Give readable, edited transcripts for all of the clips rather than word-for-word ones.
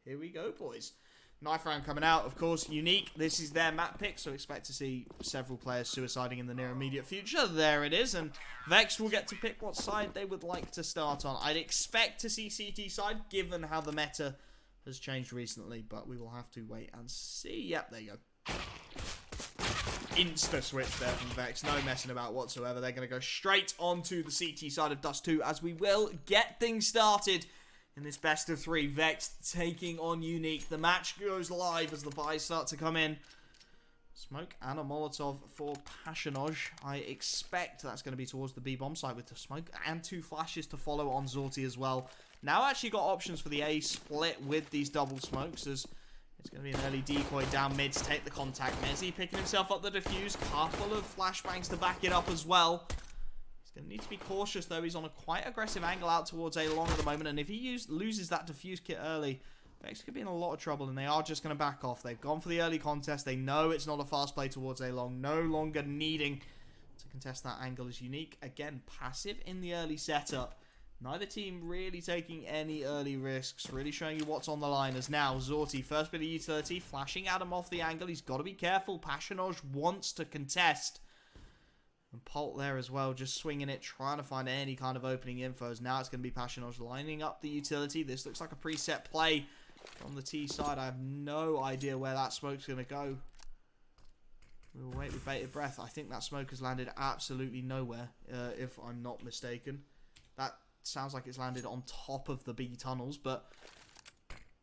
here we go, boys. Knife round coming out, of course, Unique. This is their map pick, so expect to see several players suiciding in the near immediate future. There it is, and Vexed will get to pick what side they would like to start on. I'd expect to see CT side, given how the meta has changed recently, but we will have to wait and see. Yep, there you go. Insta switch there from Vex, no messing about whatsoever. They're going to go straight onto the CT side of Dust 2 as we will get things started in this best of 3. Vex taking on Unique. The match goes live as the buys start to come in. Smoke and a Molotov for Passionage. I expect that's going to be towards the B-bomb side with the smoke and 2 flashes to follow on Zorti as well. Now actually got options for the A split with these double smokes as it's going to be an early decoy down mid to take the contact. Mezzy picking himself up the defuse. Couple of flashbangs to back it up as well. He's going to need to be cautious though. He's on a quite aggressive angle out towards A long at the moment. And if he loses that defuse kit early, Vex could be in a lot of trouble. And they are just going to back off. They've gone for the early contest. They know it's not a fast play towards A long. No longer needing to contest that angle is Unique. Again, passive in the early setup. Neither team really taking any early risks, really showing you what's on the line as now Zorti, first bit of utility, flashing Adam off the angle. He's got to be careful. Passionage wants to contest. And Polt there as well, just swinging it, trying to find any kind of opening infos. Now it's going to be Passionage lining up the utility. This looks like a preset play from the T side. I have no idea where that smoke's going to go. We'll wait with bated breath. I think that smoke has landed absolutely nowhere, if I'm not mistaken. That sounds like it's landed on top of the B tunnels, but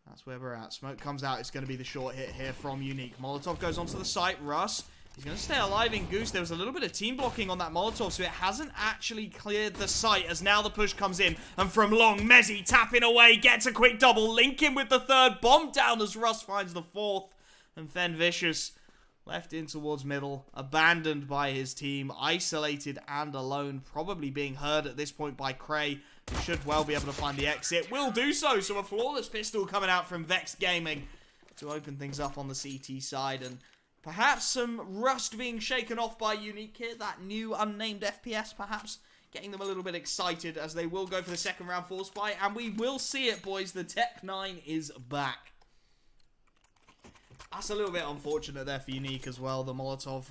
that's where we're at. Smoke comes out. It's going to be the short hit here from Unique. Molotov goes onto the site. Russ, he's going to stay alive in Goose. There was a little bit of team blocking on that Molotov, so it hasn't actually cleared the site as now the push comes in. And from long, Mezzy tapping away, gets a quick double. Linking with the third. Bomb down as Russ finds the fourth. And Fen Vicious left in towards middle, abandoned by his team, isolated and alone, probably being heard at this point by Cray, who should well be able to find the exit. Will do so, so a flawless pistol coming out from Vexed Gaming to open things up on the CT side, and perhaps some rust being shaken off by Unique here, that new unnamed FPS perhaps getting them a little bit excited as they will go for the second round force buy, and we will see it, boys. The Tech 9 is back. That's a little bit unfortunate there for Unique as well. The Molotov,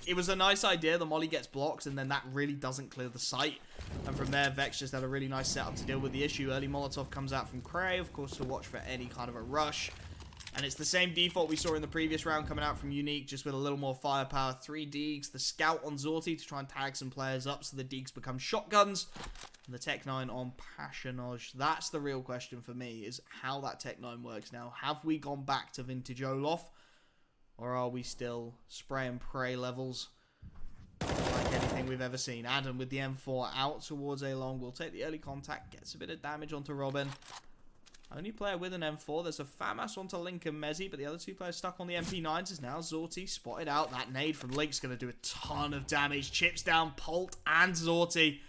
it was a nice idea. The molly gets blocked, and then that really doesn't clear the site. And from there, Vex just had a really nice setup to deal with the issue. Early Molotov comes out from Cray, of course, to watch for any kind of a rush. And it's the same default we saw in the previous round coming out from Unique, just with a little more firepower. 3 Deegs, the Scout on Zorti to try and tag some players up so the Deegs become shotguns. And the Tech 9 on Passionage. That's the real question for me, is how that Tech 9 works now. Have we gone back to vintage Olaf? Or are we still spray and pray levels like anything we've ever seen? Adam with the M4 out towards A long. Will take the early contact, gets a bit of damage onto Robin. Only player with an M4. There's a Famas onto Link and Mezzy, but the other 2 players stuck on the MP9s is now Zorti spotted out. That nade from Link's going to do a ton of damage. Chips down Polt and Zorti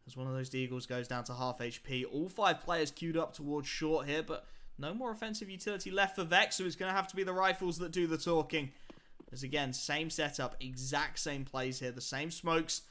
as one of those Deagles goes down to half HP. All 5 players queued up towards short here, but no more offensive utility left for Vex, so it's going to have to be the rifles that do the talking. As again, same setup, exact same plays here, the same smokes.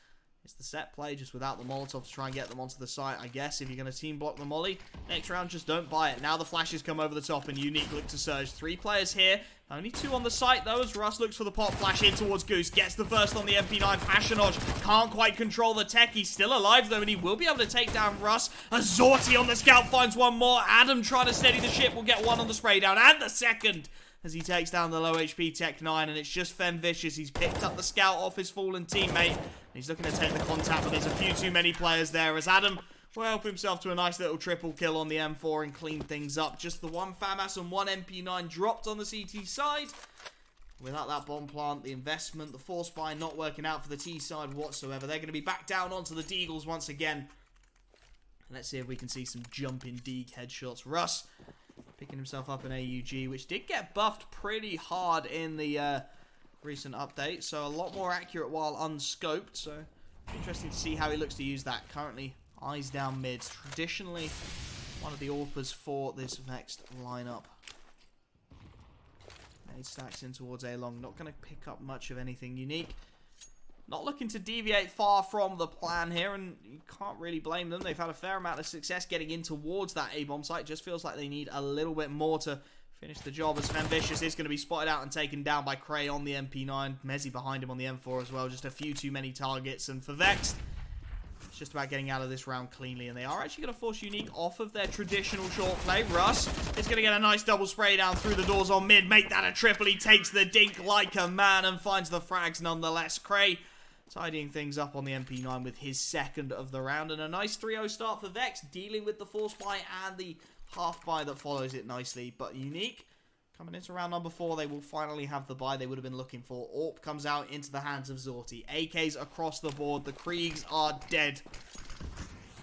It's the set play, just without the Molotov to try and get them onto the site, I guess, if you're going to team block the molly. Next round, just don't buy it. Now the flashes come over the top, and Unique look to surge. 3 players here. Only 2 on the site, though, as Russ looks for the pop flash in towards Goose. Gets the first on the MP9. Passionage can't quite control the tech. He's still alive, though, and he will be able to take down Russ. As Zorti on the Scout finds one more. Adam trying to steady the ship will get one on the spray down, and the second, as he takes down the low HP Tech 9, and it's just Fen Vicious. He's picked up the Scout off his fallen teammate. He's looking to take the contact, but there's a few too many players there, as Adam will help himself to a nice little triple kill on the M4 and clean things up. Just the 1 FAMAS and 1 MP9 dropped on the CT side. Without that bomb plant, the investment, the force buy not working out for the T side whatsoever. They're going to be back down onto the Deagles once again. Let's see if we can see some jumping Deeg headshots. Russ picking himself up an AUG, which did get buffed pretty hard in the recent update, so a lot more accurate while unscoped, so interesting to see how he looks to use that. Currently eyes down mid, traditionally one of the AWPers for this Vexed lineup. Nade stacks in towards A long, not going to pick up much of anything Unique. not looking to deviate far from the plan here, and you can't really blame them. They've had a fair amount of success getting in towards that A-bomb site. Just feels like they need a little bit more to finish the job, as Vicious is going to be spotted out and taken down by Cray on the MP9. Mezzy behind him on the M4 as well. Just a few too many targets. And for Vexed, it's just about getting out of this round cleanly. And they are actually going to force Unique off of their traditional short play. Russ is going to get a nice double spray down through the doors on mid. Make that a triple. He takes the dink like a man and finds the frags nonetheless. Cray tidying things up on the MP9 with his second of the round. And a nice 3-0 start for Vex, dealing with the force buy and the half buy that follows it nicely. But Unique, coming into round number 4, they will finally have the buy they would have been looking for. AWP comes out into the hands of Zorti. AKs across the board. The Kriegs are dead.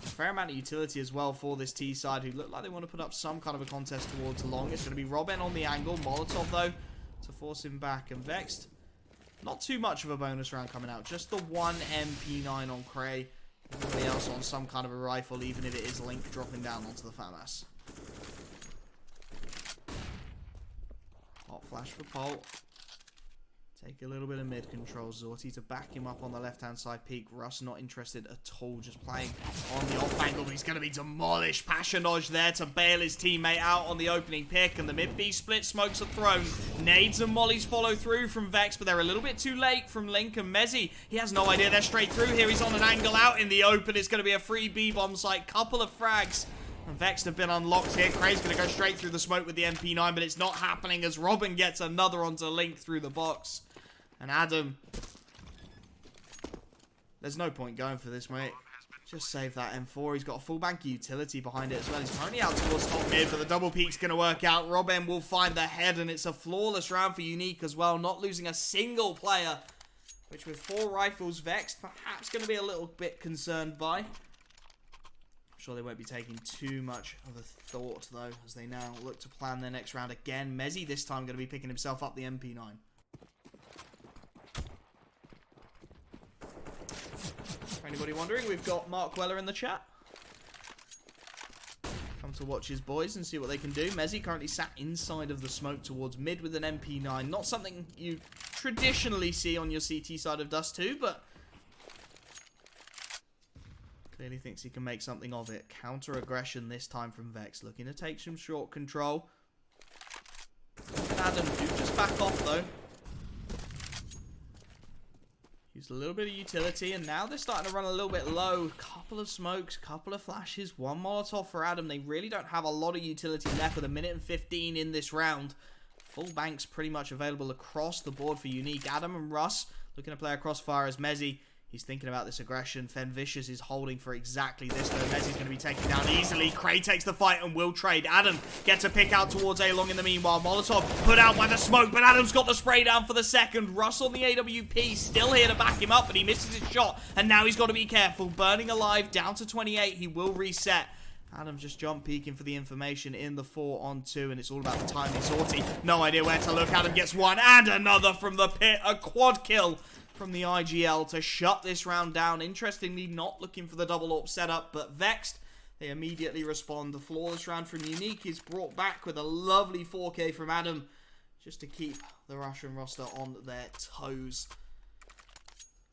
A fair amount of utility as well for this T side, who look like they want to put up some kind of a contest towards long. It's going to be Robin on the angle. Molotov, though, to force him back. And Vexed, not too much of a bonus round coming out. Just the one MP9 on Cray. Everybody else on some kind of a rifle, even if it is Link dropping down onto the FAMAS. Hot flash for Polt. Take a little bit of mid control. Zorti to back him up on the left-hand side peak. Russ not interested at all, just playing on the off angle, but he's going to be demolished. Passionage there to bail his teammate out on the opening pick, and the mid-B split smokes are thrown. Nades and mollies follow through from Vex, but they're a little bit too late from Link and Mezzy. He has no idea they're straight through here. He's on an angle out in the open. It's going to be a free B-bomb site. Couple of frags. And Vexed have been unlocked here. Cray's going to go straight through the smoke with the MP9, but it's not happening as Robin gets another onto Link through the box. And Adam, there's no point going for this, mate. Just save that M4. He's got a full bank of utility behind it as well. He's currently out towards top mid, but the double peak's going to work out. Robin will find the head, and it's a flawless round for Unique as well. Not losing a single player, which with 4 rifles, Vexed perhaps going to be a little bit concerned by. I'm sure they won't be taking too much of a thought, though, as they now look to plan their next round again. Mezzy this time going to be picking himself up the MP9. For anybody wondering, we've got Mark Weller in the chat. Come to watch his boys and see what they can do. Mezzy currently sat inside of the smoke towards mid with an MP9. Not something you traditionally see on your CT side of Dust 2, but clearly thinks he can make something of it. Counter aggression this time from Vex, looking to take some short control. Adam do just back off though. Use a little bit of utility, and now they're starting to run a little bit low. Couple of smokes, couple of flashes, one Molotov for Adam. They really don't have a lot of utility left with 1:15 in this round. Full banks pretty much available across the board for Unique. Adam and Russ looking to play a crossfire as Mezzy. He's thinking about this aggression. Vicious is holding for exactly this, though. Mezzy's going to be taken down easily. Cray takes the fight and will trade. Adam gets a pick out towards A-Long in the meanwhile. Molotov put out by the smoke, but Adam's got the spray down for the second. Russ on the AWP, still here to back him up, but he misses his shot, and now he's got to be careful. Burning alive, down to 28. He will reset. Adam just jump peeking for the information in the 4-on-2, and it's all about the timing. Zorti, no idea where to look. Adam gets one, and another from the pit. A quad kill from the IGL to shut this round down. Interestingly, not looking for the double AWP setup, but Vexed, they immediately respond. The flawless round from Unique is brought back with a lovely 4K from Adam, just to keep the Russian roster on their toes.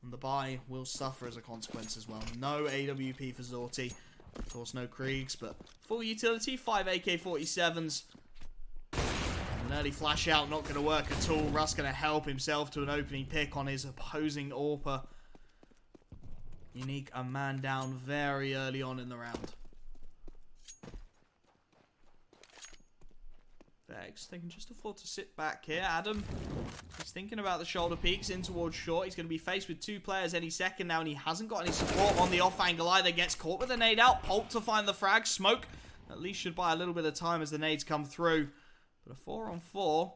And the buy will suffer as a consequence as well. No AWP for Zorti. Of course, no Kriegs, but full utility, 5 AK-47s. An early flash out, not going to work at all. Russ going to help himself to an opening pick on his opposing AWPer. Unique a man down very early on in the round. Vex, they can just afford to sit back here. Adam, he's thinking about the shoulder peaks in towards short. He's going to be faced with 2 players any second now, and he hasn't got any support on the off angle either. Gets caught with a nade out. Polt to find the frag. Smoke at least should buy a little bit of time as the nades come through. But a 4-on-4.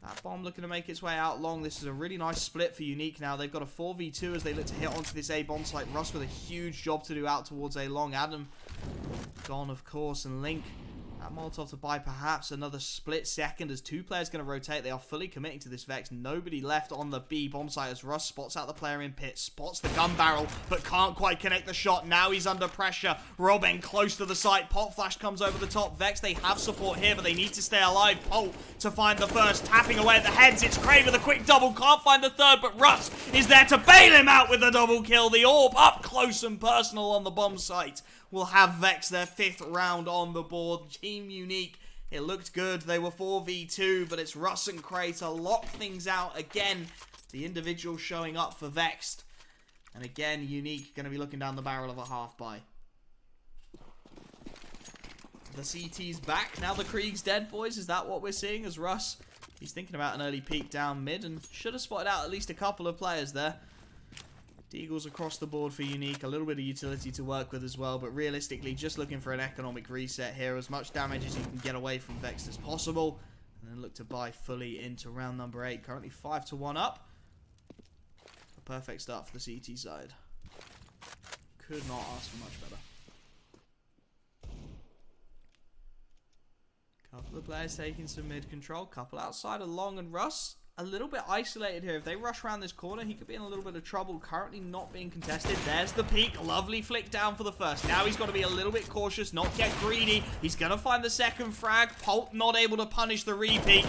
That bomb looking to make its way out long. This is a really nice split for Unique now. They've got a 4v2 as they look to hit onto this A-bomb site. Russ with a huge job to do out towards A long. Adam gone, of course, and Link That Molotov to buy perhaps another split second as two players going to rotate. They are fully committing to this Vex. Nobody left on the B bomb site as Russ spots out the player in pit, spots the gun barrel, but can't quite connect the shot. Now he's under pressure. Robin close to the site. Pop flash comes over the top. Vex, they have support here, but they need to stay alive. Polt to find the first, tapping away at the heads. It's Cray with a quick double. Can't find the third, but Russ is there to bail him out with a double kill. The AWP up close and personal on the bomb site will have Vex their 5th round on the board. Team Unique, it looked good. They were 4v2, but it's Russ and Cray to lock things out again. The individual showing up for Vexed. And again, Unique going to be looking down the barrel of a half buy. The CT's back. Now the Krieg's dead, boys. Is that what we're seeing as Russ? He's thinking about an early peek down mid and should have spotted out at least a couple of players there. Deagles across the board for Unique, a little bit of utility to work with as well, but realistically just looking for an economic reset here, as much damage as you can get away from Vexed as possible, and then look to buy fully into round number 8, currently 5-1 up. A perfect start for the CT side. Could not ask for much better. Couple of players taking some mid control, couple outside of Long and Russ. A little bit isolated here. If they rush around this corner, he could be in a little bit of trouble. Currently not being contested. There's the peek. Lovely flick down for the first. Now he's got to be a little bit cautious, not get greedy. He's going to find the second frag. Polt not able to punish the repeat.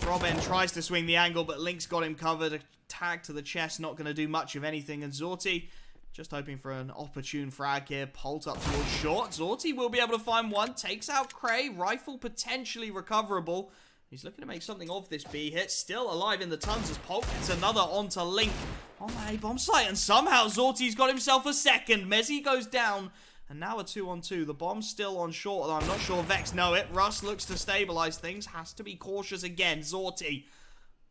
Robin tries to swing the angle, but Link's got him covered. A tag to the chest, not going to do much of anything. And Zorti just hoping for an opportune frag here. Polt up towards short. Zorti will be able to find one. Takes out Cray. Rifle potentially recoverable. He's looking to make something of this B hit. Still alive in the tons as Polt gets another onto Link on the A bomb site. And somehow Zorti's got himself a second. Mezzy goes down. And now a 2-on-2. The bomb's still on short. I'm not sure Vex know it. Russ looks to stabilize things. Has to be cautious again. Zorti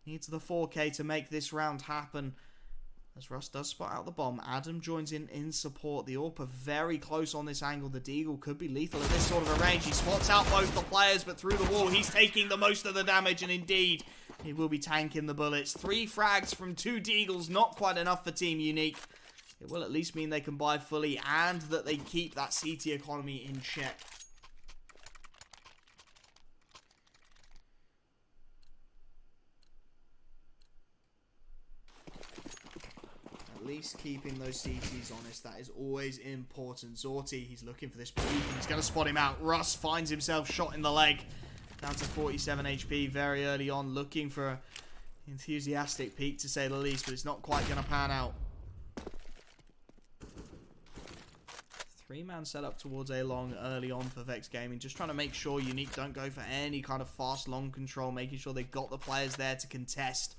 needs the 4K to make this round happen. As Russ does spot out the bomb, Adam joins in support. The AWP are very close on this angle. The Deagle could be lethal at this sort of a range. He spots out both the players, but through the wall, he's taking the most of the damage, and indeed, he will be tanking the bullets. 3 frags from 2 Deagles, not quite enough for Team Unique. It will at least mean they can buy fully, and that they keep that CT economy in check. At least keeping those CTs honest, that is always important. Zorti, he's looking for this peek, and he's going to spot him out. Russ finds himself shot in the leg. Down to 47 HP very early on, looking for an enthusiastic peek to say the least, but it's not quite going to pan out. 3-man setup towards A long early on for Vex Gaming, just trying to make sure Unique don't go for any kind of fast long control, making sure they've got the players there to contest.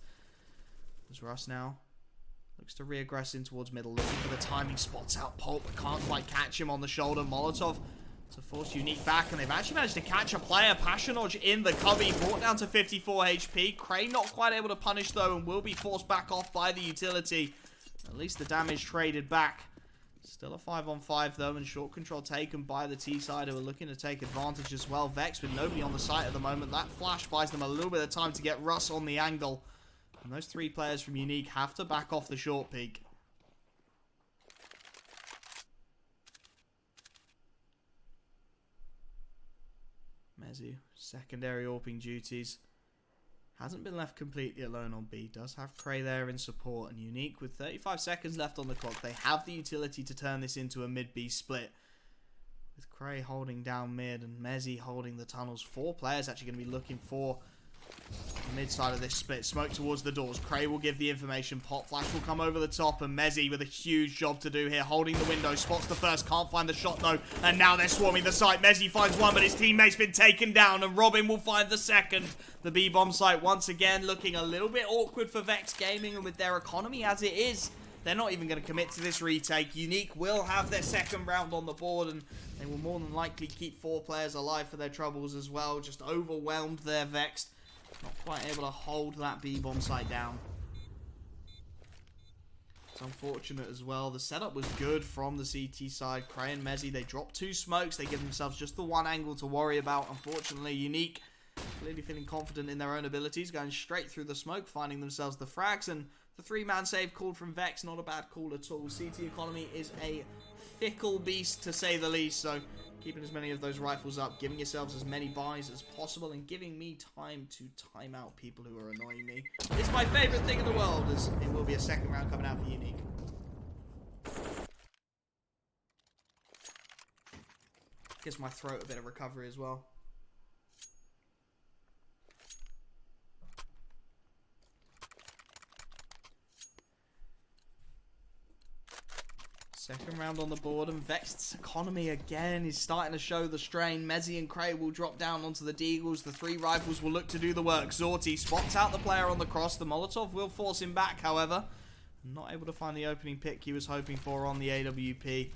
There's Russ now. Looks to re-aggress in towards middle, looking for the timing, spots out Polt, but can't quite catch him on the shoulder. Molotov to force Unique back, and they've actually managed to catch a player. Passionage in the cubby, brought down to 54 HP. Cray not quite able to punish though, and will be forced back off by the utility. At least the damage traded back. Still a 5-on-5 though, and short control taken by the T side, who are looking to take advantage as well. Vex with nobody on the site at the moment. That flash buys them a little bit of time to get Russ on the angle. And those 3 players from Unique have to back off the short peak. Mezu, secondary AWPing duties. Hasn't been left completely alone on B. Does have Cray there in support. And Unique, with 35 seconds left on the clock, they have the utility to turn this into a mid-B split. With Cray holding down mid and Mezzy holding the tunnels. 4 players actually going to be looking for the mid side of this split. Smoke towards the doors. Cray will give the information. Pop flash will come over the top, and Mezzy with a huge job to do here, holding the window. Spots the first, can't find the shot though, and now they're swarming the site. Mezzy finds one, but his teammate's been taken down, and Robin will find the second. The B bomb site once again looking a little bit awkward for Vex Gaming, and with their economy as it is, they're not even going to commit to this retake. Unique will have their second round on the board, and they will more than likely keep 4 players alive for their troubles as well. Just overwhelmed there, Vexed. Not quite able to hold that B-bomb site down. It's unfortunate as well. The setup was good from the CT side. Cray and Mezzy, they dropped 2 smokes. They give themselves just the 1 angle to worry about. Unfortunately, Unique, clearly feeling confident in their own abilities, going straight through the smoke, finding themselves the frags. And the 3-man save called from Vex, not a bad call at all. CT economy is a fickle beast, to say the least. So Keeping as many of those rifles up, giving yourselves as many buys as possible, and giving me time to time out people who are annoying me. It's my favourite thing in the world, as it will be a second round coming out for Unique. Gives my throat a bit of recovery as well. Second round on the board, and Vexed's economy again is starting to show the strain. Mezzy and Cray will drop down onto the Deagles. The 3 rifles will look to do the work. Zorti spots out the player on the cross. The Molotov will force him back, however. Not able to find the opening pick he was hoping for on the AWP.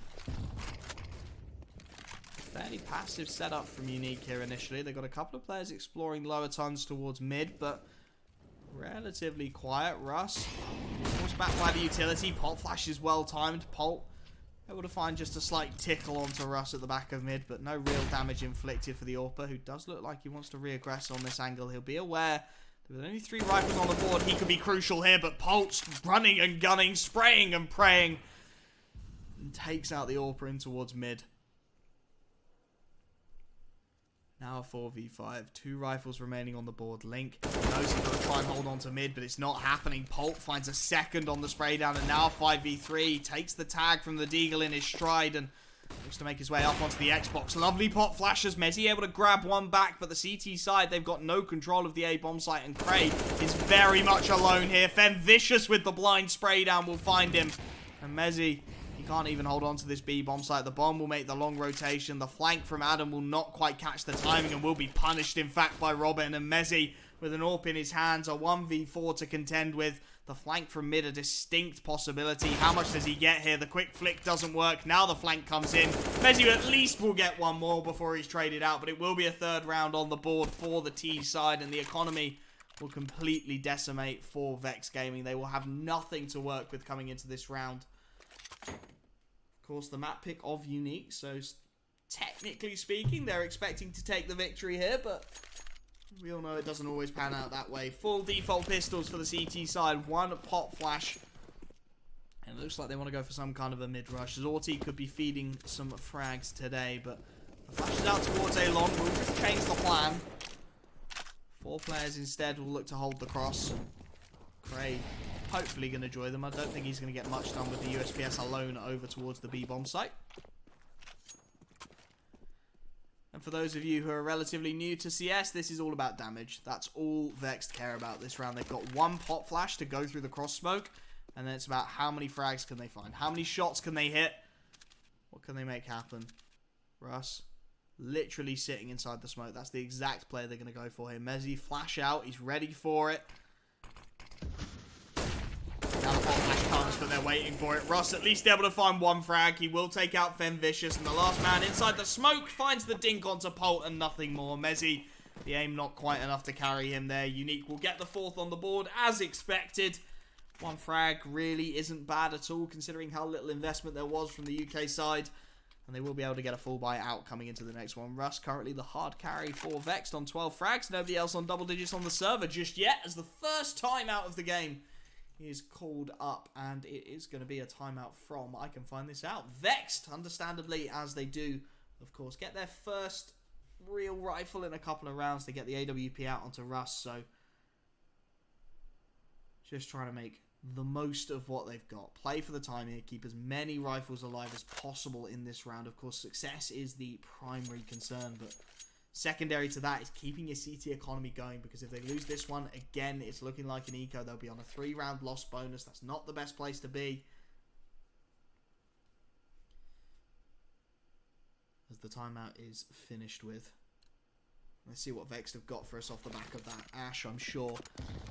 Fairly passive setup from Unique here initially. They've got a couple of players exploring lower tons towards mid, but relatively quiet. Russ, forced back by the utility. Pult flash is well timed. Pult able to find just a slight tickle onto Russ at the back of mid, but no real damage inflicted for the AWPer, who does look like he wants to reaggress on this angle. He'll be aware that with only 3 rifles on the board, he could be crucial here, but Pult's running and gunning, spraying and praying, and takes out the AWPer in towards mid. Now a 4v5. 2 rifles remaining on the board. Link knows he's going to try and hold on to mid, but it's not happening. Pult finds a second on the spray down, and now 5v3. Takes the tag from the Deagle in his stride and looks to make his way up onto the Xbox. Lovely pot flashes. Mezzy able to grab one back, but the CT side, they've got no control of the A bomb site, and Cray is very much alone here. Fen Vicious with the blind spray down will find him. And Mezzy, he can't even hold on to this B bomb site. The bomb will make the long rotation. The flank from Adam will not quite catch the timing and will be punished, in fact, by Robin. And Mezzy, with an AWP in his hands, a 1v4 to contend with. The flank from mid, a distinct possibility. How much does he get here? The quick flick doesn't work. Now the flank comes in. Mezzy at least will get one more before he's traded out, but it will be a 3rd round on the board for the T side, and the economy will completely decimate for Vex Gaming. They will have nothing to work with coming into this round. Of course, the map pick of Unique, so technically speaking, they're expecting to take the victory here, but we all know it doesn't always pan out that way. Full default pistols for the CT side, 1 pop flash, and it looks like they want to go for some kind of a mid-rush. Zorti could be feeding some frags today, but the flash is out towards A long. We'll just change the plan. 4 players instead will look to hold the cross. Cray hopefully going to join them. I don't think he's going to get much done with the USPS alone over towards the B bomb site. And for those of you who are relatively new to CS, this is all about damage. That's all Vexed care about this round. They've got 1 pop flash to go through the cross smoke, and then it's about how many frags can they find, how many shots can they hit, what can they make happen. Russ literally sitting inside the smoke. That's the exact play they're going to go for here. Mezzy flash out, he's ready for it. Now the pop flash comes, but they're waiting for it. Russ at least able to find 1 frag. He will take out Fen Vicious, and the last man inside the smoke finds the dink onto Pult and nothing more. Mezzy, the aim not quite enough to carry him there. Unique will get the 4th on the board as expected. 1 frag really isn't bad at all, considering how little investment there was from the UK side. And they will be able to get a full buy out coming into the next one. Russ currently the hard carry for Vexed on 12 frags. Nobody else on double digits on the server just yet, as the first time out of the game is called up, and it is going to be a timeout from, I can find this out, Vexed, understandably, as they do, of course, get their first real rifle in a couple of rounds. They get the AWP out onto Russ, so just trying to make the most of what they've got. Play for the time here, keep as many rifles alive as possible in this round. Of course, success is the primary concern, but secondary to that is keeping your CT economy going, because if they lose this one, again, it's looking like an eco. They'll be on a 3-round loss bonus. That's not the best place to be, as the timeout is finished with. Let's see what Vexed have got for us off the back of that. Ash, I'm sure,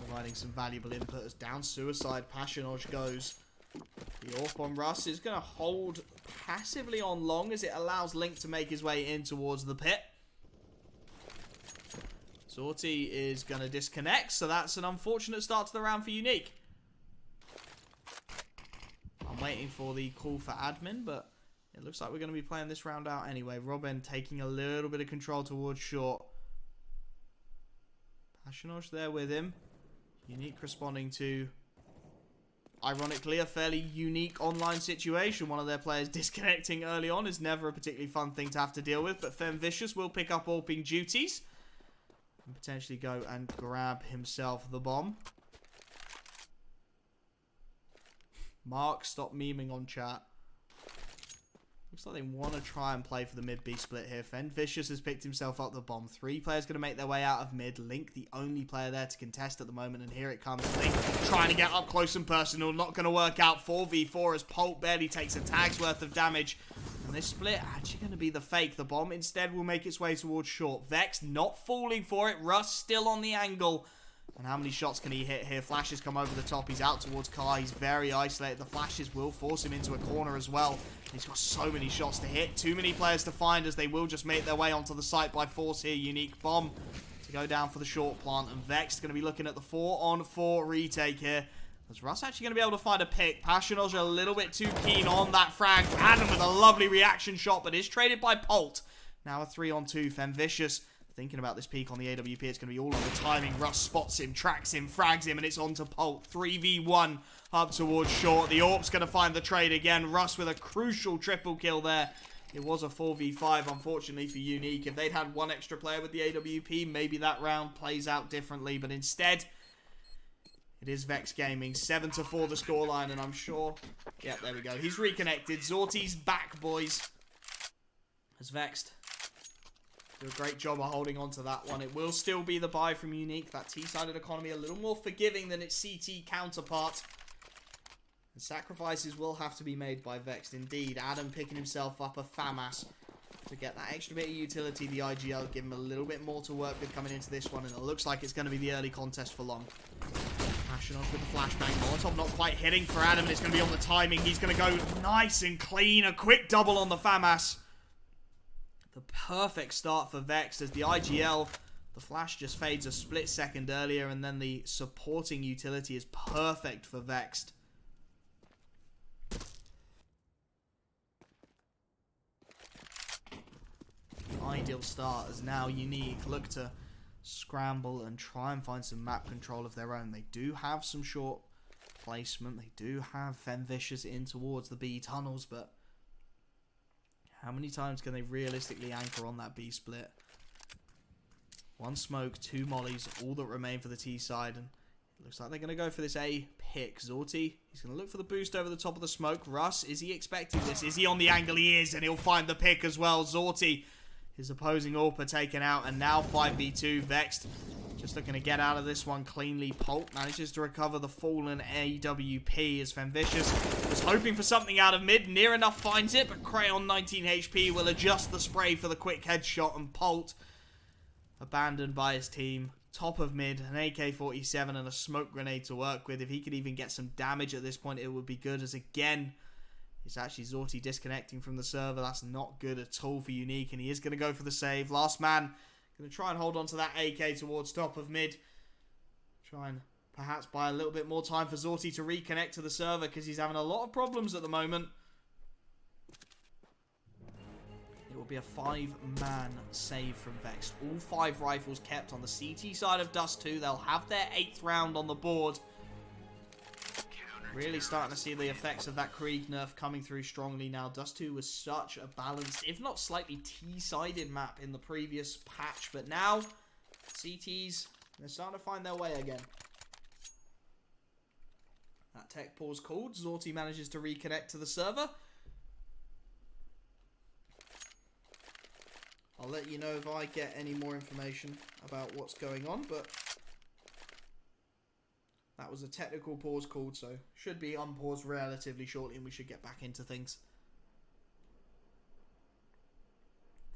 providing some valuable input as down suicide. Passionage goes. The AWP on Russ is going to hold passively on long as it allows Link to make his way in towards the pit. Zorti is going to disconnect, so that's an unfortunate start to the round for Unique. I'm waiting for the call for admin, but it looks like we're going to be playing this round out anyway. Robin taking a little bit of control towards short. Passionage there with him. Unique responding to ironically, a fairly unique online situation. One of their players disconnecting early on is never a particularly fun thing to have to deal with, but Femvicious will pick up AWPing duties and potentially go and grab himself the bomb. Mark, stop memeing on chat. Looks like they want to try and play for the mid-B split here. Femvicious has picked himself up the bomb. 3 players going to make their way out of mid. Link, the only player there to contest at the moment, and here it comes. Link trying to get up close and personal. Not going to work out. 4v4 as Polt barely takes a tag's worth of damage. And this split actually going to be the fake. The bomb instead will make its way towards short. Vexed not falling for it. Russ still on the angle. And how many shots can he hit here? Flashes come over the top. He's out towards Car. He's very isolated. The flashes will force him into a corner as well. He's got so many shots to hit. Too many players to find as they will just make their way onto the site by force here. Unique bomb to go down for the short plant. And Vexed going to be looking at the 4-on-4 retake here. Is Russ actually going to be able to find a pick? Passionoj a little bit too keen on that frag. Adam with a lovely reaction shot, but is traded by Polt. Now a 3-on-2. Femvicious thinking about this peak on the AWP. It's going to be all on the timing. Russ spots him, tracks him, frags him, and it's on to Polt. 3v1 up towards short. The AWP's going to find the trade again. Russ with a crucial triple kill there. It was a 4v5, unfortunately, for Unique. If they'd had one extra player with the AWP, maybe that round plays out differently. But instead, it is Vexed Gaming. 7-4 the scoreline, and I'm sure... Yep, there we go. He's reconnected. Zorti's back, boys. As Vexed do a great job of holding on to that one. It will still be the buy from Unique. That T-sided economy a little more forgiving than its CT counterpart. And sacrifices will have to be made by Vexed. Indeed, Adam picking himself up a FAMAS to get that extra bit of utility. The IGL give him a little bit more to work with coming into this one. And it looks like it's going to be the early contest for long. Passionoj with the flashbang. Molotov not quite hitting for Adam. And it's going to be on the timing. He's going to go nice and clean. A quick double on the FAMAS. The perfect start for Vexed as the IGL, the flash just fades a split second earlier, and then the supporting utility is perfect for Vexed. Ideal start as now Unique look to scramble and try and find some map control of their own. They do have some short placement. They do have Femvicious in towards the B tunnels, but how many times can they realistically anchor on that B split? 1 smoke, 2 mollies, all that remain for the T side. And it looks like they're going to go for this A pick. Zorti, he's going to look for the boost over the top of the smoke. Russ, is he expecting this? Is he on the angle? He is, and he'll find the pick as well. Zorti, his opposing AWP taken out, and now 5v2. Vexed just looking to get out of this one cleanly. Polt manages to recover the fallen AWP as Femvicious was hoping for something out of mid. Near enough finds it, but Crayon 19 HP will adjust the spray for the quick headshot, and Polt abandoned by his team. Top of mid, an AK-47 and a smoke grenade to work with. If he could even get some damage at this point, it would be good, as again, it's actually Zorti disconnecting from the server. That's not good at all for Unique, and he is going to go for the save. Last man going to try and hold on to that AK towards top of mid. Try and perhaps buy a little bit more time for Zorti to reconnect to the server, because he's having a lot of problems at the moment. It will be a 5-man save from Vexed. All 5 rifles kept on the CT side of Dust 2. They'll have their 8th round on the board. Really starting to see the effects of that Krieg nerf coming through strongly now. Dust 2 was such a balanced, if not slightly T-sided map in the previous patch. But now, CTs, they're starting to find their way again. That tech pause called. Zorti manages to reconnect to the server. I'll let you know if I get any more information about what's going on, but that was a technical pause called, so should be unpaused relatively shortly and we should get back into things.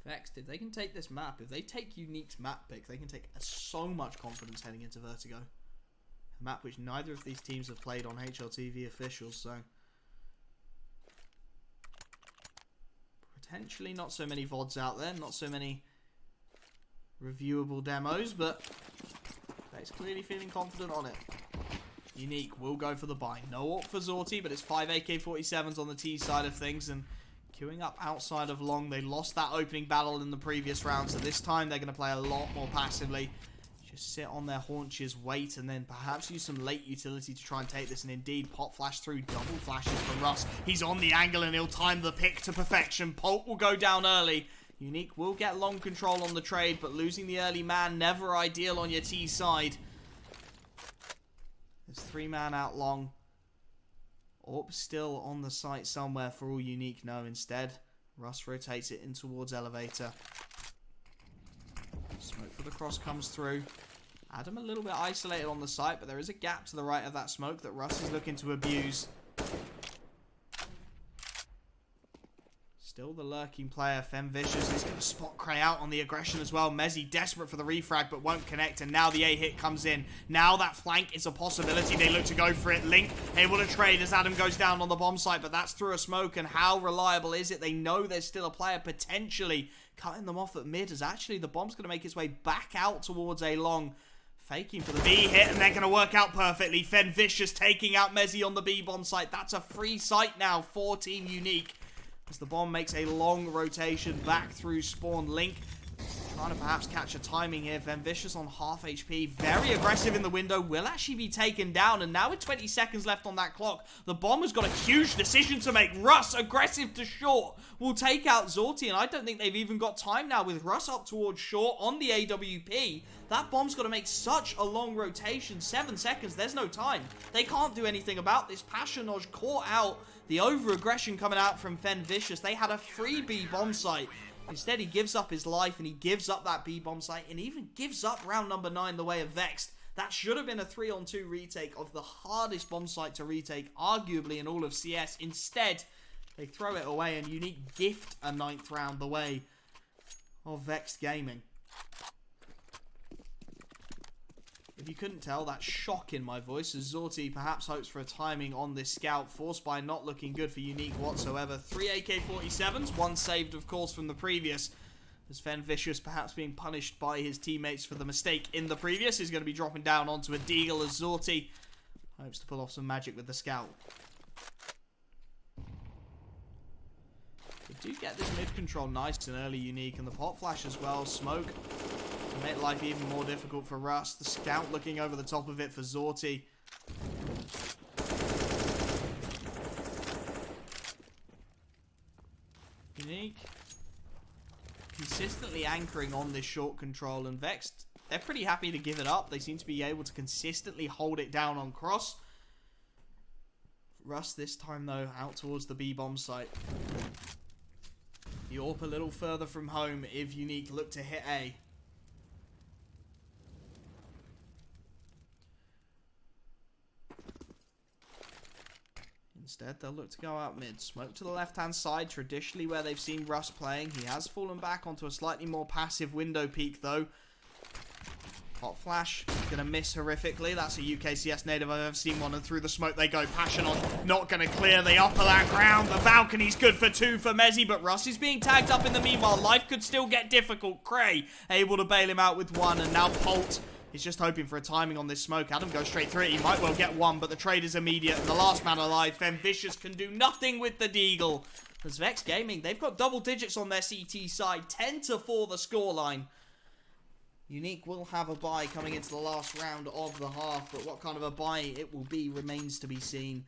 Vexed, if they can take this map, if they take Unique's map pick, they can take so much confidence heading into Vertigo. A map which neither of these teams have played on HLTV officials, so potentially not so many VODs out there, not so many reviewable demos, but Vexed clearly feeling confident on it. Unique will go for the buy. No AWP for Zorti, but it's 5 AK-47s on the T side of things, and queuing up outside of long. They lost that opening battle in the previous round, so this time they're going to play a lot more passively. Just sit on their haunches, wait, and then perhaps use some late utility to try and take this. And indeed, pop flash through, double flashes from Russ. He's on the angle and he'll time the pick to perfection. Polt will go down early. Unique will get long control on the trade, but losing the early man, never ideal on your T side. There's 3-man out long. Orb still on the site somewhere for all Unique know. Instead, Russ rotates it in towards elevator. Smoke for the cross comes through. Adam a little bit isolated on the site, but there is a gap to the right of that smoke that Russ is looking to abuse. Still the lurking player, Femvicious, is going to spot Cray out on the aggression as well. Mezzy desperate for the refrag, but won't connect, and now the A-hit comes in. Now that flank is a possibility. They look to go for it. Link able to trade as Adam goes down on the bomb site, but that's through a smoke, and how reliable is it? They know there's still a player potentially cutting them off at mid, as actually the bomb's going to make its way back out towards A long. Faking for the B hit, and they're going to work out perfectly. Femvicious taking out Mezzy on the B bomb site. That's a free site now for Team Unique, as the bomb makes a long rotation back through spawn. Link trying to perhaps catch a timing here. Femvicious on half HP. Very aggressive in the window. Will actually be taken down. And now with 20 seconds left on that clock, the bomb has got a huge decision to make. Russ, aggressive to short, will take out Zorti. And I don't think they've even got time now with Russ up towards short on the AWP. That bomb's got to make such a long rotation. 7 seconds. There's no time. They can't do anything about this. Passionage caught out. The over-aggression coming out from Femvicious. They had a free B bomb site. Instead, he gives up his life, and he gives up that B bomb site, and even gives up round number 9 the way of Vexed. That should have been a 3-on-2 retake of the hardest bomb site to retake, arguably, in all of CS. Instead, they throw it away, and Unique gift a 9th round the way of Vexed Gaming. If you couldn't tell, that shock in my voice, as Zorti perhaps hopes for a timing on this scout. Force by not looking good for Unique whatsoever. 3 AK-47s, 1 saved, of course, from the previous. As Femvicious perhaps being punished by his teammates for the mistake in the previous. He's going to be dropping down onto a deagle as Zorti hopes to pull off some magic with the scout. They do get this mid control nice and early, Unique, and the pop flash as well. Smoke to make life even more difficult for Russ. The scout looking over the top of it for Zorti. Unique consistently anchoring on this short control, and Vexed, they're pretty happy to give it up. They seem to be able to consistently hold it down on cross. Russ this time though out towards the B bomb site. The AWP a little further from home if Unique look to hit A. Instead, they'll look to go out mid. Smoke to the left-hand side, traditionally where they've seen Russ playing. He has fallen back onto a slightly more passive window peek, though. Hot flash, gonna miss horrifically. That's a UKCS native I've ever seen one, and through the smoke they go. Passion on, not gonna clear the upper that ground. The balcony's good for 2 for Mezzy, but Russ is being tagged up in the meanwhile. Life could still get difficult. Cray able to bail him out with 1, and now Polt is just hoping for a timing on this smoke. Adam goes straight through it. He might well get 1, but the trade is immediate, and the last man alive, Femvicious, can do nothing with the deagle. As Vexed Gaming, they've got double digits on their CT side, 10-4 the scoreline. Unique will have a bye coming into the last round of the half, but what kind of a bye it will be remains to be seen.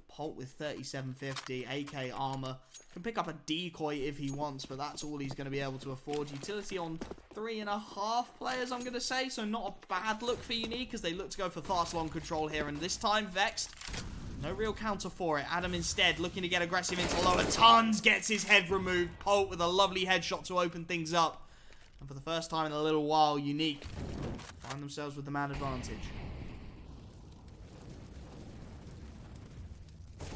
Polt with 3750, AK armor. Can pick up a decoy if he wants, but that's all he's going to be able to afford. Utility on 3.5 players, I'm going to say, so not a bad look for Unique as they look to go for fast long control here, and this time Vexed, no real counter for it. Adam instead looking to get aggressive into lower. Tons gets his head removed. Polt with a lovely headshot to open things up. And for the first time in a little while, Unique find themselves with the man advantage.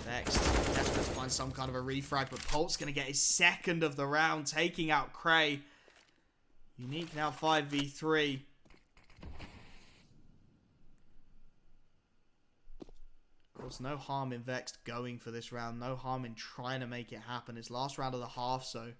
Vexed, desperate to find some kind of a refrag, but Polt's going to get his second of the round, taking out Cray. Unique now 5v3. Of course, no harm in Vexed going for this round. No harm in trying to make it happen. It's last round of the half, so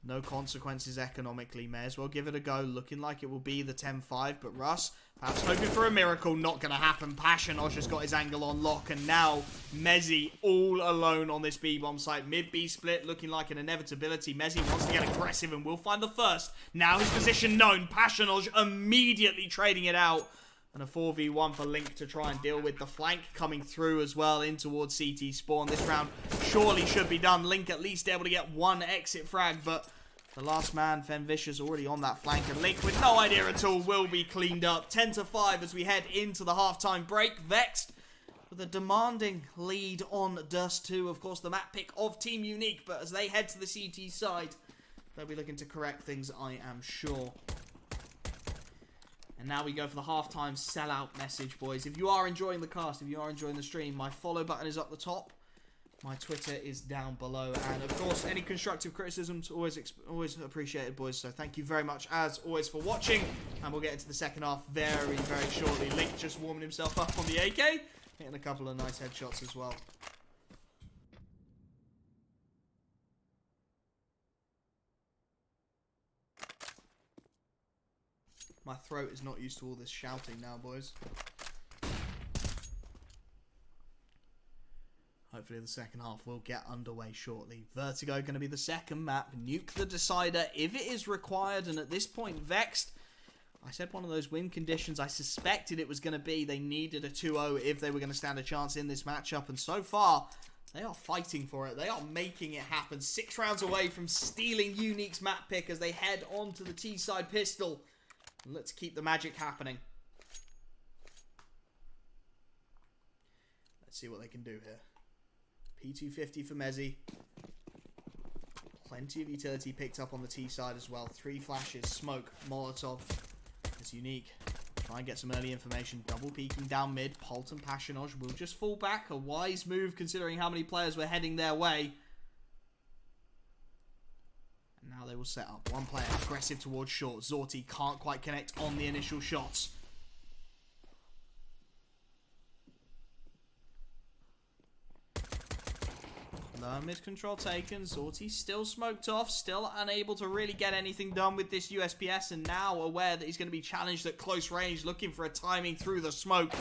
No consequences economically. May as well give it a go. Looking like it will be the 10-5, but Russ perhaps hoping for a miracle. Not going to happen. Passionosh has got his angle on lock, and now Mezzy all alone on this B-bomb site. Mid-B split looking like an inevitability. Mezzy wants to get aggressive and will find the first. Now his position known. Passionosh immediately trading it out. And a 4v1 for Link to try and deal with the flank coming through as well in towards CT spawn. This round surely should be done. Link at least able to get one exit frag, but the last man, Fenvicious, already on that flank. And Link with no idea at all will be cleaned up. 10-5 as we head into the halftime break. Vexed with a demanding lead on Dust 2. Of course, the map pick of Team Unique, but as they head to the CT side, they'll be looking to correct things, I am sure. And now we go for the halftime sellout message, boys. If you are enjoying the cast, if you are enjoying the stream, my follow button is up the top. My Twitter is down below. And, of course, any constructive criticisms, always appreciated, boys. So thank you very much, as always, for watching. And we'll get into the second half very, very shortly. Link just warming himself up on the AK. Hitting a couple of nice headshots as well. My throat is not used to all this shouting now, boys. Hopefully the second half will get underway shortly. Vertigo going to be the second map. Nuke the decider if it is required. And at this point, Vexed, I said one of those win conditions I suspected it was going to be. They needed a 2-0 if they were going to stand a chance in this matchup. And so far, they are fighting for it. They are making it happen. 6 rounds away from stealing Unique's map pick as they head on to the T-side pistol. Let's keep the magic happening. Let's see what they can do here. P250 for Mezzy. Plenty of utility picked up on the T side as well. 3 flashes, smoke, Molotov. It's Unique. Try and get some early information. Double peeking down mid. Pult and Passionosh will just fall back. A wise move considering how many players were heading their way. Now they will set up. One player aggressive towards short. Zorti can't quite connect on the initial shots. Lower mid control taken. Zorti still smoked off. Still unable to really get anything done with this USPS. And now aware that he's going to be challenged at close range. Looking for a timing through the smoke.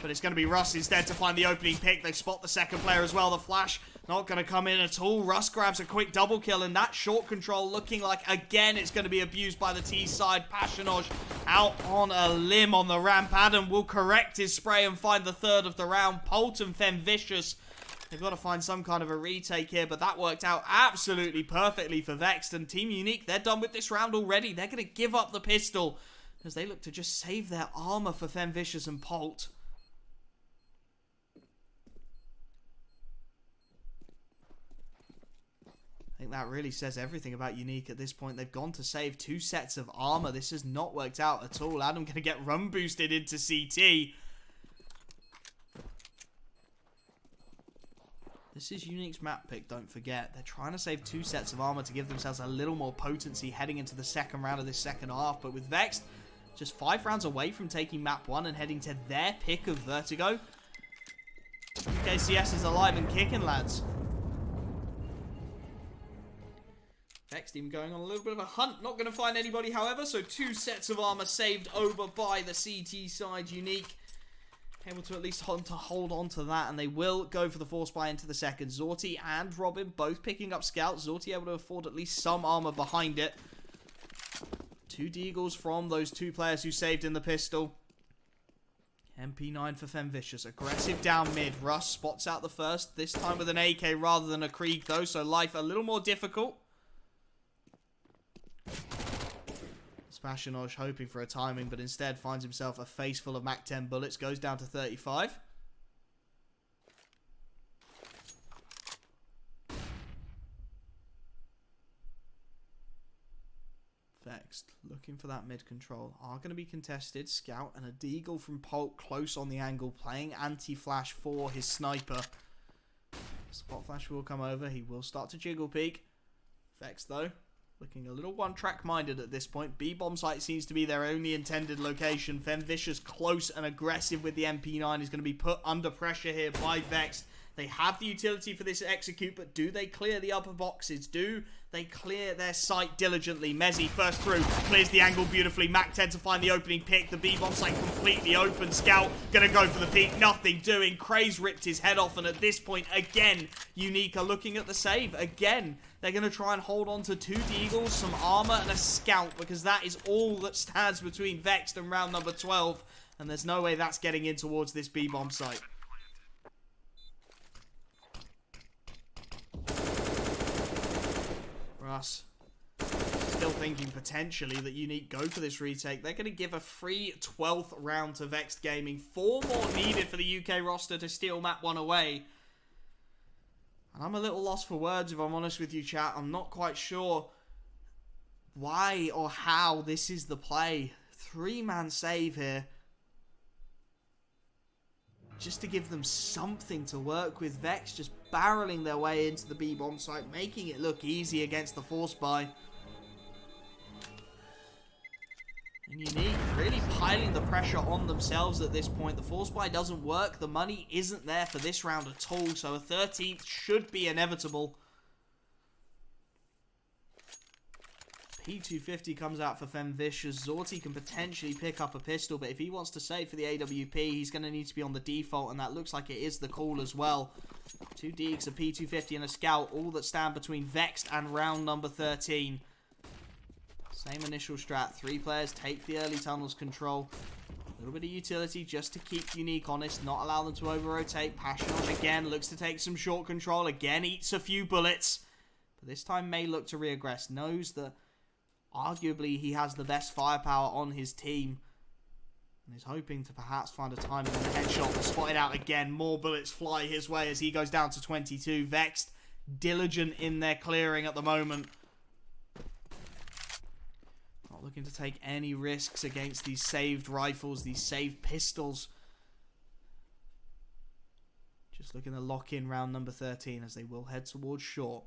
But it's going to be Russ instead to find the opening pick. They spot the second player as well. The flash not going to come in at all. Russ grabs a quick double kill. And that short control looking like, again, it's going to be abused by the T side. Passionosh out on a limb on the ramp. Adam will correct his spray and find the third of the round. Polt and Fenvicious, they've got to find some kind of a retake here, but that worked out absolutely perfectly for Vexed. And Team Unique, they're done with this round already. They're going to give up the pistol as they look to just save their armor for Fenvicious and Polt. I think that really says everything about Unique at this point. They've gone to save 2 sets of armor. This has not worked out at all. Adam going to get run boosted into CT. This is Unique's map pick, don't forget. They're trying to save 2 sets of armor to give themselves a little more potency heading into the second round of this second half. But with Vexed, just 5 rounds away from taking map 1 and heading to their pick of Vertigo. UKCS is alive and kicking, lads. Vexed even going on a little bit of a hunt. Not going to find anybody, however. So 2 sets of armor saved over by the CT side. Unique able to at least hold on to that, and they will go for the force buy into the second. Zorti and Robin both picking up scouts. Zorti able to afford at least some armor behind it. 2 deagles from those 2 players who saved in the pistol. MP9 for Fenvicious. Aggressive down mid. Russ spots out the first, this time with an AK rather than a Krieg though, so life a little more difficult. Passionosh hoping for a timing, but instead finds himself a face full of Mac 10 bullets. Goes down to 35. Vexed looking for that mid control. Are going to be contested. Scout and a deagle from Polk close on the angle. Playing anti-flash for his sniper. Spot flash will come over. He will start to jiggle peek. Vexed though, looking a little one-track minded at this point. B-bomb site seems to be their only intended location. Fenvicious close and aggressive with the MP9 is going to be put under pressure here by Vexed. They have the utility for this execute, but do they clear the upper boxes? Do They clear their site diligently. Mezzy first through, clears the angle beautifully. Mac-10 to find the opening pick. The B-bomb site completely open. Scout gonna go for the peek. Nothing doing. Craze ripped his head off, and at this point, again, Unique are looking at the save. Again, they're gonna try and hold on to 2 Deagles, some armor, and a Scout, because that is all that stands between Vexed and round number 12. And there's no way that's getting in towards this B-bomb site. Russ still thinking potentially that Unique go for this retake. They're going to give a free 12th round to Vexed Gaming. 4 more needed for the UK roster to steal map 1 away. And I'm a little lost for words, if I'm honest with you, chat. I'm not quite sure why or how this is the play. 3-man save here. Just to give them something to work with. Vex just barreling their way into the B-bomb site, making it look easy against the force buy. And Unique really piling the pressure on themselves at this point. The force buy doesn't work. The money isn't there for this round at all. So a 13th should be inevitable. P250 comes out for Femvicious. Zorti can potentially pick up a pistol, but if he wants to save for the AWP, he's going to need to be on the default, and that looks like it is the call as well. 2 Deeks, a P250, and a Scout, all that stand between Vexed and round number 13. Same initial strat. 3 players take the early tunnels control. A little bit of utility just to keep Unique honest, not allow them to over-rotate. Passionage again looks to take some short control. Again, eats a few bullets. But this time may look to reaggress. Knows that arguably he has the best firepower on his team. And is hoping to perhaps find a timing on the headshot. But spotted out again. More bullets fly his way as he goes down to 22. Vexed, diligent in their clearing at the moment. Not looking to take any risks against these saved rifles, these saved pistols. Just looking to lock in round number 13 as they will head towards short.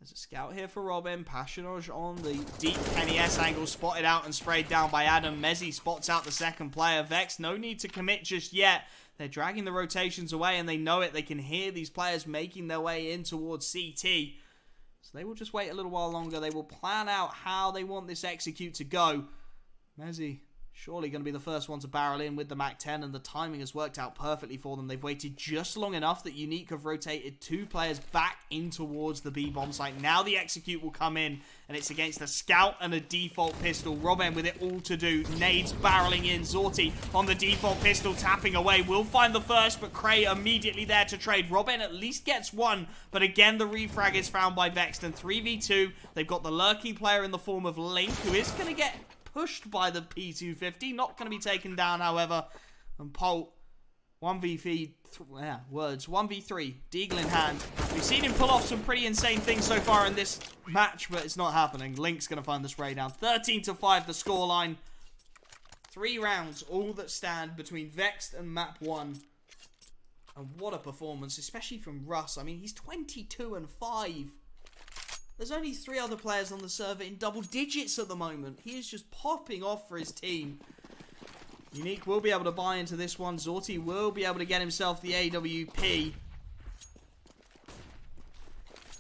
There's a Scout here for Robin. Passionage on the deep Kenny S angle. Spotted out and sprayed down by Adam. Mezzy spots out the second player. Vex, no need to commit just yet. They're dragging the rotations away and they know it. They can hear these players making their way in towards CT. So they will just wait a little while longer. They will plan out how they want this execute to go. Mezzy surely going to be the first one to barrel in with the Mac-10, and the timing has worked out perfectly for them. They've waited just long enough that Unique have rotated 2 players back in towards the B-bomb site. Now the execute will come in, and it's against a Scout and a default pistol. Robin with it all to do. Nades barreling in. Zorti on the default pistol, tapping away. Will find the first, but Cray immediately there to trade. Robin at least gets 1, but again the refrag is found by Vexed, and 3v2. They've got the lurking player in the form of Link, who is going to get pushed by the P250, not going to be taken down, however. And Polt, 1v3, Deagle in hand. We've seen him pull off some pretty insane things so far in this match, but it's not happening. Link's going to find the spray down. 13-5 the scoreline. 3 rounds, all that stand between Vexed and map 1. And what a performance, especially from Russ. I mean, he's 22-5. There's only 3 other players on the server in double digits at the moment. He is just popping off for his team. Unique will be able to buy into this one. Zorti will be able to get himself the AWP.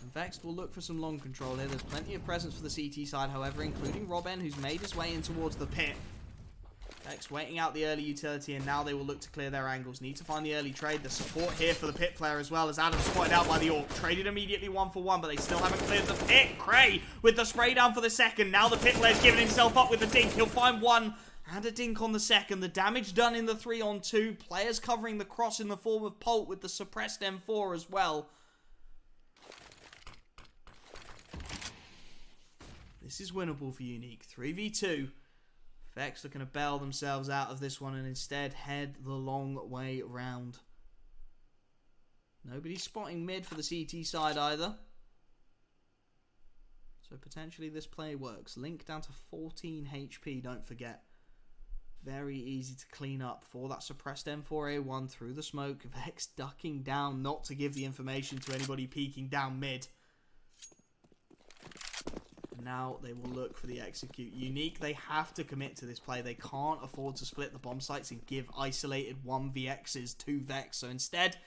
And Vexed will look for some long control here. There's plenty of presence for the CT side, however, including Robin, who's made his way in towards the pit. Vexed waiting out the early utility, and now they will look to clear their angles. Need to find the early trade. The support here for the pit player as well, as Adam spotted out by the AWP. Traded immediately 1-for-1, but they still haven't cleared the pit. Cray with the spray down for the second. Now the pit player's giving himself up with the dink. He'll find 1 and a dink on the second. The damage done in the 3-on-2. Players covering the cross in the form of Polt with the suppressed M4 as well. This is winnable for Unique. 3v2. Vex looking to bail themselves out of this one and instead head the long way round. Nobody's spotting mid for the CT side either. So potentially this play works. Link down to 14 HP, don't forget. Very easy to clean up for that suppressed M4A1 through the smoke. Vex ducking down not to give the information to anybody peeking down mid. Now they will look for the execute. Unique, they have to commit to this play. They can't afford to split the bomb sites and give isolated 1vx's to Vex. So instead,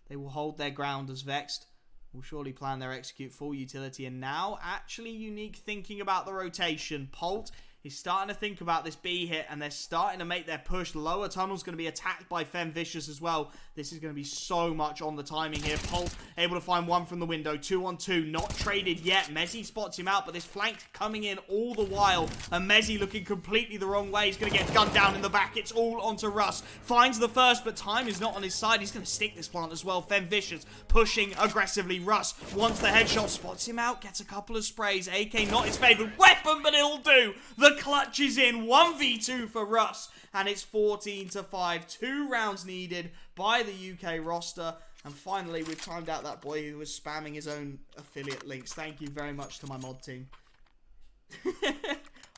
they will hold their ground as Vexed will surely plan their execute full utility. And now, actually, Unique thinking about the rotation. Polt is starting to think about this B hit, and they're starting to make their push. Lower tunnel's going to be attacked by Femvicious as well. This is going to be so much on the timing here. Polt able to find one from the window. 2-on-2, not traded yet. Mezzi spots him out, but this flank coming in all the while. And Mezzi looking completely the wrong way. He's going to get gunned down in the back. It's all onto Russ. Finds the first, but time is not on his side. He's going to stick this plant as well. Femvicious pushing aggressively. Russ wants the headshot, spots him out, gets a couple of sprays. AK not his favorite weapon, but it'll do. The clutch is in. 1v2 for Russ, and it's 14-5. 2 rounds needed by the UK roster. And finally, we've timed out that boy who was spamming his own affiliate links. Thank you very much to my mod team.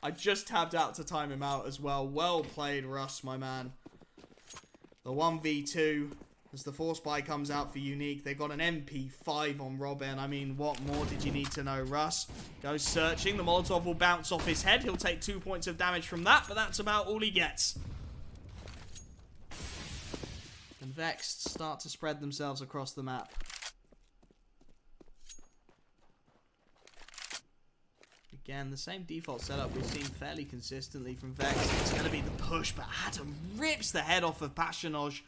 I just tabbed out to time him out as well. Well played, Russ, my man. The 1v2 as the force buy comes out for Unique. They got an MP5 on Robin. I mean, what more did you need to know? Russ goes searching. The Molotov will bounce off his head. He'll take 2 points of damage from that, but that's about all he gets. And Vexed start to spread themselves across the map. Again, the same default setup we've seen fairly consistently from Vexed. It's going to be the push, but Adam rips the head off of Passionage.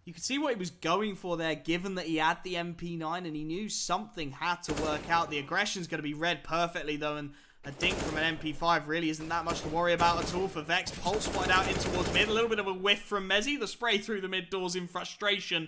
You could see what he was going for there, given that he had the MP9 and he knew something had to work out. The aggression's going to be read perfectly, though, and a dink from an MP5 really isn't that much to worry about at all for Vex. Pulse spotted out in towards mid. A little bit of a whiff from Mezzi. The spray through the mid doors in frustration.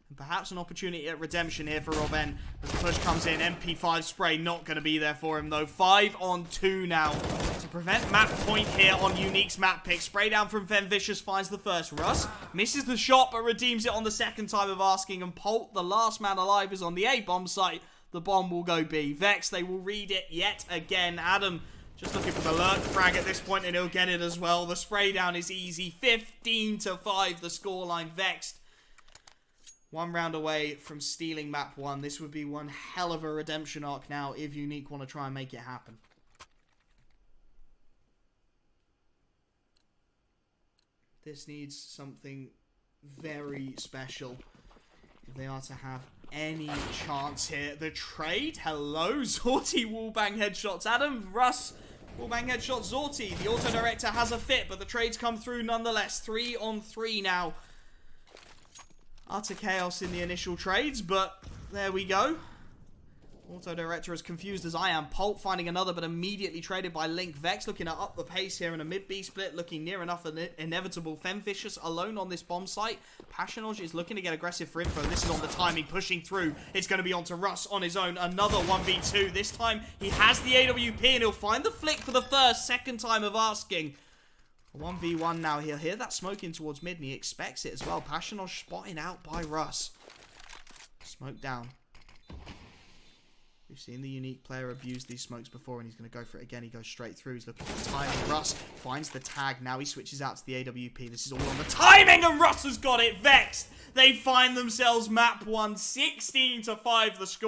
And perhaps an opportunity at redemption here for Robin. As the push comes in, MP5 spray not going to be there for him, though. 5-on-2 now to prevent map point here on Unique's map pick. Spray down from Femvicious finds the first. Russ misses the shot, but redeems it on the second time of asking. And Polt, the last man alive, is on the A bomb site. The bomb will go B. Vex, they will read it yet again. Adam just looking for the lurk frag at this point, and he'll get it as well. The spray down is easy. 15-5, the scoreline. Vexed 1 round away from stealing map 1. This would be one hell of a redemption arc now if Unique want to try and make it happen. This needs something very special if they are to have any chance here. The trade, hello, Zorti wallbang headshots. Adam, Russ, wallbang headshots, Zorti. The auto director has a fit, but the trades come through nonetheless. 3-on-3 now. Utter chaos in the initial trades, but there we go. Auto director as confused as I am. Polt finding another, but immediately traded by Link. Vex looking to up the pace here in a mid-B split, looking near enough inevitable. Femvicious alone on this bomb site. Passionage is looking to get aggressive for info. This is on the timing, pushing through. It's going to be onto Russ on his own. Another 1v2. This time he has the AWP and he'll find the flick for the first, second time of asking. 1v1 now. He'll hear that smoke in towards mid and he expects it as well. Passionage spotted out by Russ. Smoke down. We've seen the Unique player abuse these smokes before, and he's going to go for it again. He goes straight through. He's looking for the timing. Russ finds the tag. Now he switches out to the AWP. This is all on the timing, and Russ has got it. Vexed. They find themselves map 1, 16-5 the score.